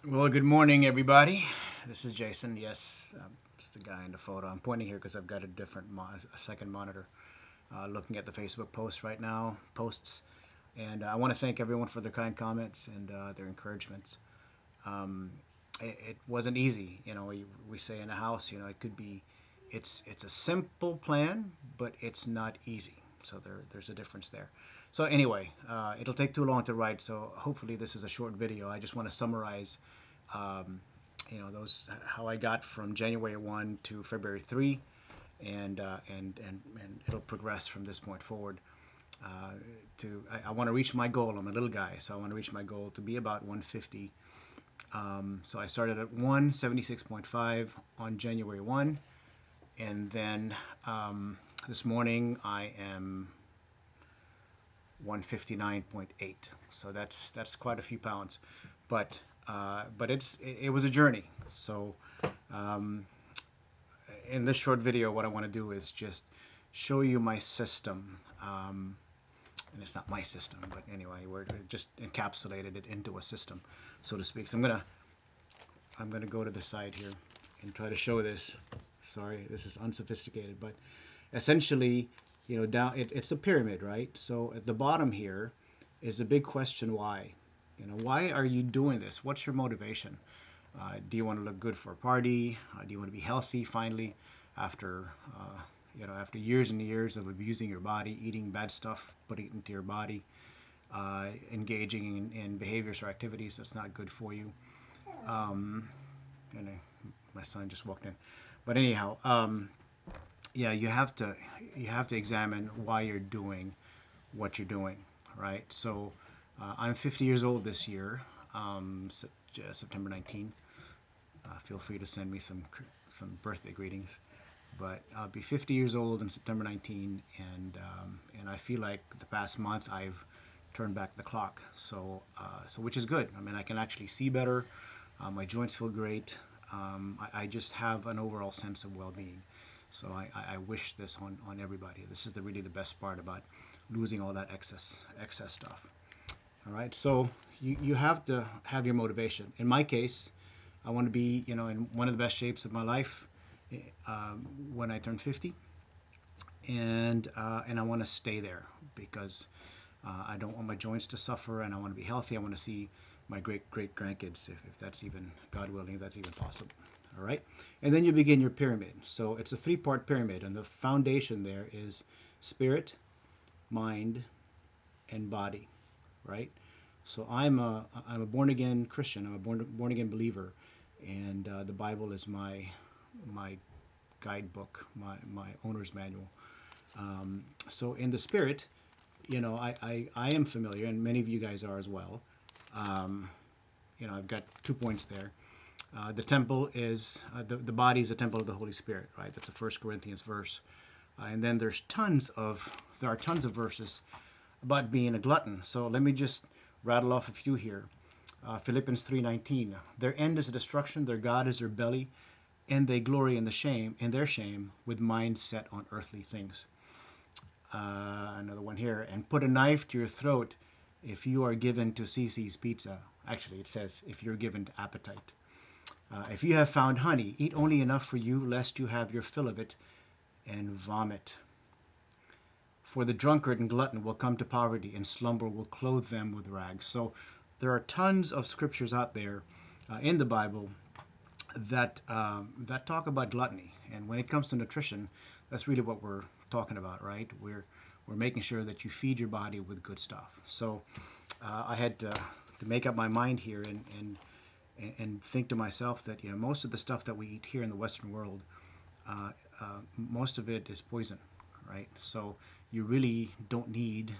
Well, good morning, everybody. This is Jason. Yes, it's the guy in the photo. I'm pointing here because I've got a second monitor, looking at the Facebook posts right now, and I want to thank everyone for their kind comments and their encouragements. Um, it wasn't easy, we say in a house, it could be, it's a simple plan, but it's not easy. So there's a difference there. So anyway, it'll take too long to write, so hopefully this is a short video. I just want to summarize um, those how I got from January 1 to February 3, and it'll progress from this point forward. I want to reach my goal. I'm a little guy, so I want to reach my goal to be about 150. So I started at 176.5 on January 1, and then this morning I am 159.8. So that's quite a few pounds, but it was a journey. So um, in this short video, what I want to do is just show you my system. And it's not my system, but anyway, we're just encapsulated it into a system, so to speak. So I'm gonna go to the side here and try to show this. Sorry, this is unsophisticated, but essentially, it's a pyramid, right? So at the bottom here is a big question: why? Why are you doing this? What's your motivation? Do you want to look good for a party? Do you want to be healthy finally after after years and years of abusing your body, eating bad stuff, putting it into your body, engaging in behaviors or activities that's not good for you? Um, and my son just walked in, but anyhow, yeah, you have to examine why you're doing what you're doing, right? So I'm 50 years old this year, September 19. Feel free to send me some birthday greetings. But I'll be 50 years old on September 19, and I feel like the past month I've turned back the clock. So which is good. I mean, I can actually see better. My joints feel great. I just have an overall sense of well-being. So I wish this on everybody. This is really the best part about losing all that excess stuff. All right. So you have to have your motivation. In my case, I want to be in one of the best shapes of my life when I turn 50, and I want to stay there because I don't want my joints to suffer, and I want to be healthy. I want to see my great grandkids, if that's even, God willing, if that's even possible. All right, and then you begin your pyramid. So it's a three-part pyramid, and the foundation there is spirit, mind, and body. Right. So I'm a born again Christian. I'm a born again believer, and the Bible is my guidebook, my owner's manual. So in the spirit, I am familiar, and many of you guys are as well. Um, I've got 2 points there. The temple is the body is a temple of the Holy Spirit, right? That's a First Corinthians verse. And then there are tons of verses about being a glutton. So let me just rattle off a few here. Philippians 3:19. Their end is destruction, their God is their belly, and they glory in their shame, with minds set on earthly things. Another one here. And put a knife to your throat if you are given to CC's pizza. Actually, it says if you're given to appetite. If you have found honey, eat only enough for you, lest you have your fill of it and vomit. For the drunkard and glutton will come to poverty, and slumber will clothe them with rags. So there are tons of scriptures out there in the Bible that talk about gluttony. And when it comes to nutrition, that's really what we're talking about, right? We're making sure that you feed your body with good stuff. So I had to make up my mind here and think to myself that most of the stuff that we eat here in the Western world, most of it is poison, right? So you really don't need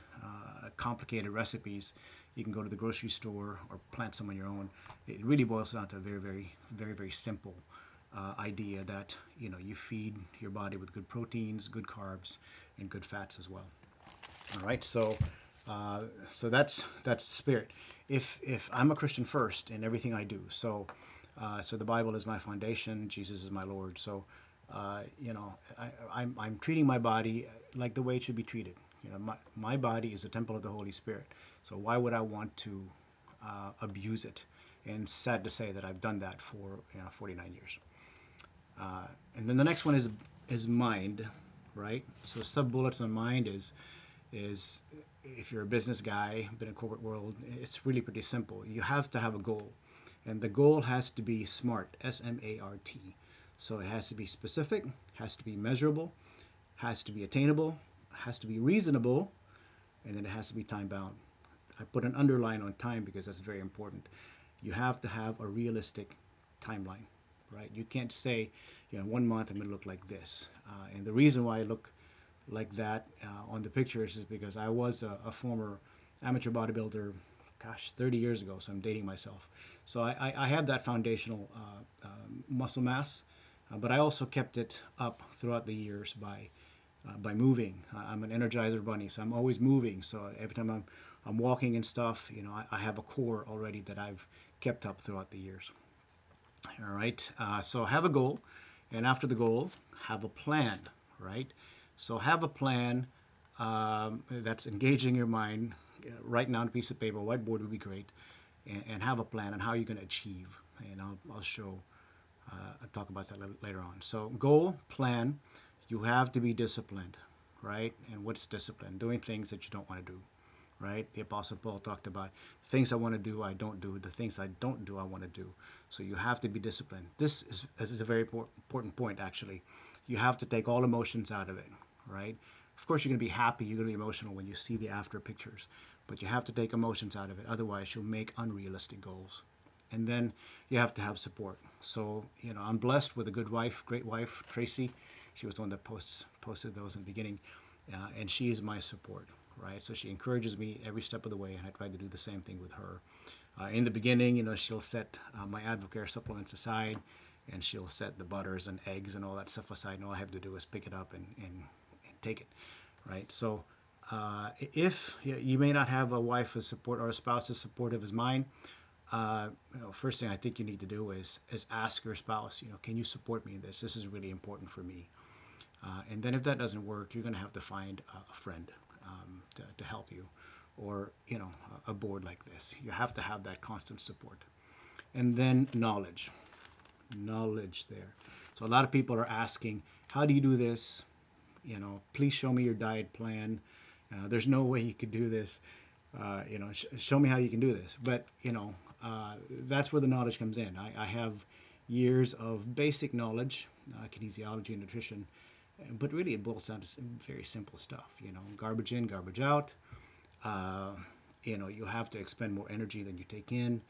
complicated recipes. You can go to the grocery store or plant some on your own. It really boils down to a very simple idea that you feed your body with good proteins, good carbs, and good fats as well. All right, so that's spirit. If I'm a Christian first in everything I do, so the Bible is my foundation, Jesus is my Lord. So I'm treating my body like the way it should be treated. My body is a temple of the Holy Spirit. So why would I want to abuse it. And sad to say that I've done that for 49 years. And then the next one is mind, right? So sub bullets on mind is if you're a business guy, been in corporate world, it's really pretty simple. You have to have a goal, and the goal has to be SMART, SMART. So it has to be specific, has to be measurable, has to be attainable, has to be reasonable, and then it has to be time bound. I put an underline on time because that's very important. You have to have a realistic timeline, right? You can't say, you know, 1 month I'm going to look like this. And the reason why I look like that on the pictures is because I was a former amateur bodybuilder, gosh, 30 years ago, so I'm dating myself. So I have that foundational muscle mass, but I also kept it up throughout the years by moving. I'm an Energizer bunny, so I'm always moving. So every time I'm walking and stuff, you know, I have a core already that I've kept up throughout the years. All right, so have a goal, and after the goal, have a plan, right? So have a plan that's engaging your mind. Write down a piece of paper, whiteboard would be great, and have a plan on how you're going to achieve. And I'll show, I'll talk about that later on. So goal, plan, you have to be disciplined, right? And what's discipline? Doing things that you don't want to do, right? The Apostle Paul talked about things I want to do, I don't do. The things I don't do, I want to do. So you have to be disciplined. This is a very important point, actually. You have to take all emotions out of it, right? Of course, you're going to be happy, you're going to be emotional when you see the after pictures, but you have to take emotions out of it. Otherwise, you'll make unrealistic goals. And then you have to have support. So, you know, I'm blessed with a good wife, great wife, Tracy. She was the one that posted those in the beginning, and she is my support, right? So she encourages me every step of the way, and I try to do the same thing with her. In the beginning, you know, she'll set my Advocare supplements aside, and she'll set the butters and eggs and all that stuff aside, and all I have to do is pick it up and take it, right? So if you may not have a wife as support or a spouse as supportive as mine, you know, first thing I think you need to do is ask your spouse, you know, can you support me in this? This is really important for me. And then if that doesn't work, you're going to have to find a friend to help you, or, you know, a board like this. You have to have that constant support. And then knowledge there. So a lot of people are asking, how do you do this? You know, please show me your diet plan. There's no way you could do this. You know, show me how you can do this. But, you know, that's where the knowledge comes in. I have years of basic knowledge, kinesiology and nutrition, but really it boils down to some very simple stuff. You know, garbage in, garbage out. You know, you have to expend more energy than you take in.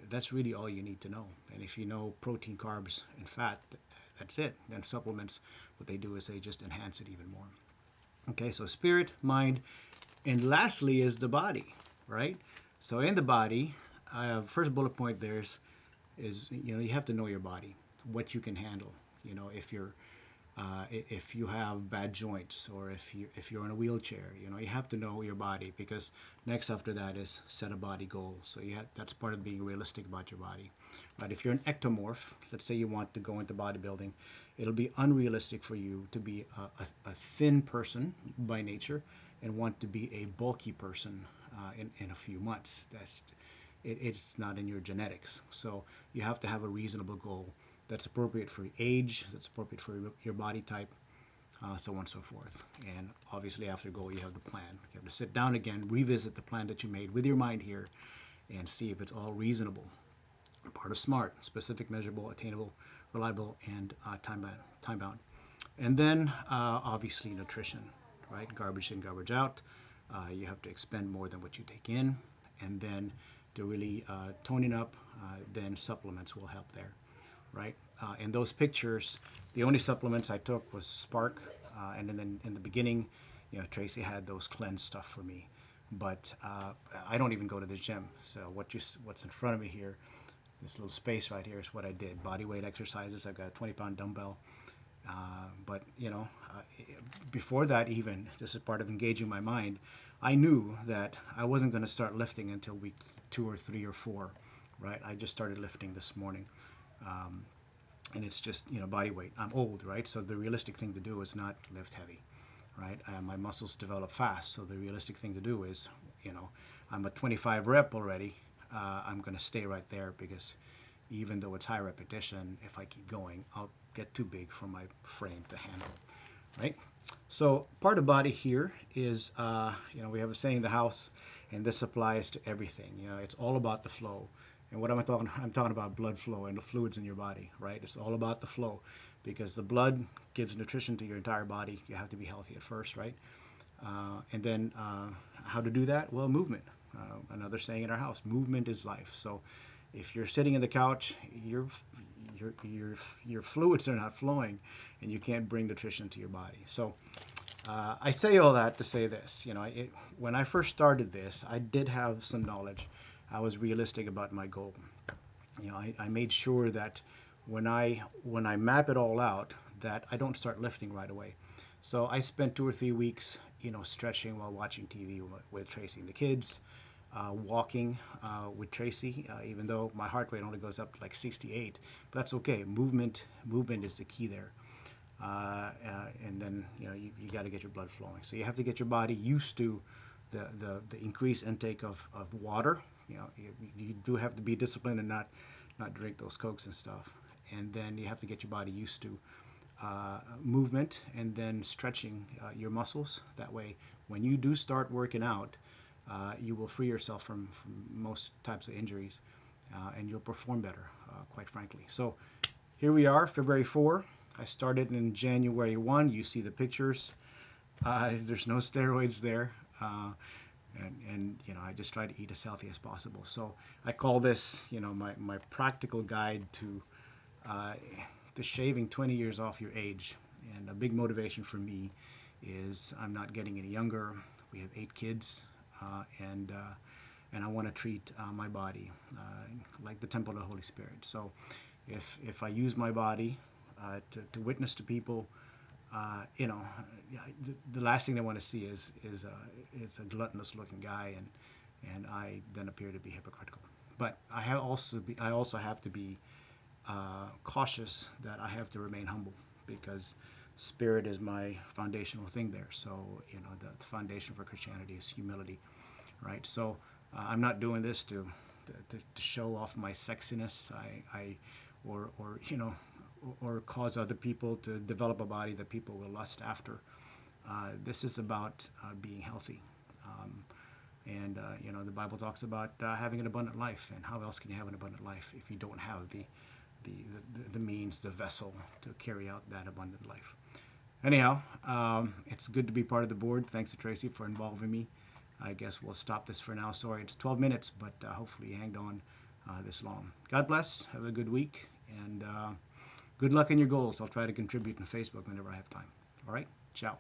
That's really all you need to know. And if you know protein, carbs, and fat, that's it. Then supplements, what they do is they just enhance it even more. Okay, so spirit, mind, and lastly is the body, right? So in the body, first bullet point there is, you know, you have to know your body, what you can handle. You know, if you have bad joints, or if you're in a wheelchair, you know, you have to know your body, because next after that is set a body goal. So that's part of being realistic about your body. But if you're an ectomorph, let's say you want to go into bodybuilding, it'll be unrealistic for you to be a thin person by nature and want to be a bulky person in a few months. It's not in your genetics. So you have to have a reasonable goal that's appropriate for your age, that's appropriate for your body type, so on and so forth. And obviously after goal, you have the plan. You have to sit down again, revisit the plan that you made with your mind here, and see if it's all reasonable. Part of SMART: specific, measurable, attainable, reliable, and time bound. And then obviously nutrition, right? Garbage in, garbage out. You have to expend more than what you take in. And then to really toning up, then supplements will help there. Right? In those pictures, the only supplements I took was Spark, and then in the beginning, you know, Tracy had those cleanse stuff for me. But I don't even go to the gym. So what's in front of me here, this little space right here, is what I did. Body weight exercises. I've got a 20-pound dumbbell. But you know, before that, even this is part of engaging my mind. I knew that I wasn't going to start lifting until week 2 or 3 or 4. Right? I just started lifting this morning. And it's just, you know, body weight. I'm old, right? So the realistic thing to do is not lift heavy, right? My muscles develop fast. So the realistic thing to do is, you know, I'm at 25 rep already. I'm going to stay right there, because even though it's high repetition, if I keep going, I'll get too big for my frame to handle, right? So part of body here is, we have a saying in the house, and this applies to everything. It's all about the flow. And what am I talking? I'm talking about blood flow and the fluids in your body, right? It's all about the flow, because the blood gives nutrition to your entire body. You have to be healthy at first, right? And then how to do that? Well, movement. Another saying in our house: movement is life. So if you're sitting in the couch, your fluids are not flowing, and you can't bring nutrition to your body. So I say all that to say this. When I first started this, I did have some knowledge. I was realistic about my goal. I made sure that when I map it all out, that I don't start lifting right away. So I spent 2 or 3 weeks, stretching while watching TV with Tracy and the kids, walking with Tracy, even though my heart rate only goes up to like 68. But that's okay. Movement is the key there. And then you got to get your blood flowing. So you have to get your body used to the increased intake of water. You do have to be disciplined and not drink those Cokes and stuff. And then you have to get your body used to movement, and then stretching your muscles. That way, when you do start working out, you will free yourself from most types of injuries, and you'll perform better, quite frankly. So here we are, February 4. I started in January 1. You see the pictures. There's no steroids there. And I just try to eat as healthy as possible. So I call this, my practical guide to shaving 20 years off your age. And a big motivation for me is I'm not getting any younger. We have 8 kids, and I want to treat my body like the temple of the Holy Spirit. So if I use my body to witness to people, the last thing they want to see is a gluttonous looking guy, and I then appear to be hypocritical. But I also have to be cautious, that I have to remain humble, because spirit is my foundational thing there. So the foundation for Christianity is humility, right? So I'm not doing this to show off my sexiness, or cause other people to develop a body that people will lust after. This is about being healthy. And the Bible talks about having an abundant life. And how else can you have an abundant life if you don't have the means, the vessel to carry out that abundant life? Anyhow, it's good to be part of the board. Thanks to Tracy for involving me. I guess we'll stop this for now. Sorry, it's 12 minutes, but hopefully you hanged on this long. God bless. Have a good week, and good luck in your goals. I'll try to contribute on Facebook whenever I have time. All right? Ciao.